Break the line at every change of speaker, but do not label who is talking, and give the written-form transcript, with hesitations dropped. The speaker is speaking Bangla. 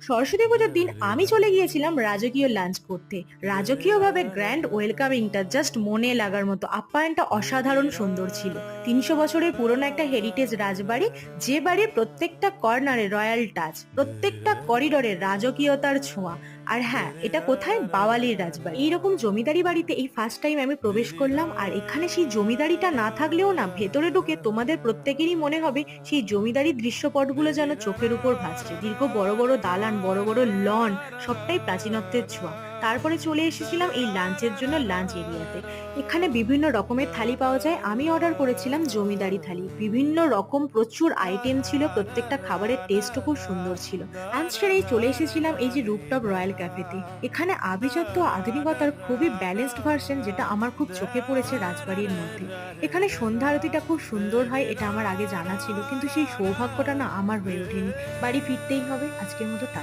সরস্বতী পুজোর দিন আমি চলে গিয়েছিলাম রাজকীয় লাঞ্চ করতে। রাজকীয়ভাবে গ্র্যান্ড ওয়েলকামিংটা জাস্ট মনে লাগার মতো, আপ্যায়নটা অসাধারণ সুন্দর ছিল। ৩০০ বছরের পুরনো একটা হেরিটেজ রাজবাড়ি, যে বাড়ির প্রত্যেকটা কর্নারে রয়্যাল টাচ, প্রত্যেকটা করিডোরে রাজকীয়তার ছোঁয়া। আর হ্যাঁ, এটা কোথায়? বাওয়ালির রাজবাড়ি। এইরকম জমিদারি বাড়িতে এই ফার্স্ট টাইম আমি প্রবেশ করলাম। আর এখানে সেই জমিদারিটা না থাকলেও না, ভেতরে ঢুকে তোমাদের প্রত্যেকেরই মনে হবে সেই জমিদারি দৃশ্যপটগুলো যেন চোখের উপর ভাসছে। দীর্ঘ বড় বড় দালান, বড় বড় লন, সবটাই প্রাচীনত্বের ছোঁয়া। তারপরে চলে এসেছিলাম এই লাঞ্চের জন্য লাঞ্চ এরিয়াতে। এখানে বিভিন্ন রকমের থালি পাওয়া যায়। আমি অর্ডার করেছিলাম জমিদারি থালি। বিভিন্ন রকম প্রচুর আইটেম ছিল, প্রত্যেকটা খাবারের টেস্টও খুব সুন্দর ছিল। লাঞ্চ সেরেই চলে এসেছিলাম এই যে রুফটপ রয়্যাল ক্যাফেতে। এখানে আভিজাত্য ও আধুনিকতার খুবই ব্যালেন্সড ভার্সন, যেটা আমার খুব চোখে পড়েছে রাজবাড়ির মধ্যে। এখানে সন্ধ্যা আরতিটা খুব সুন্দর হয়, এটা আমার আগে জানা ছিল, কিন্তু সেই সৌভাগ্যটা না আমার হয়ে ওঠেনি। বাড়ি ফিরতেই হবে। আজকের মতো টাটা।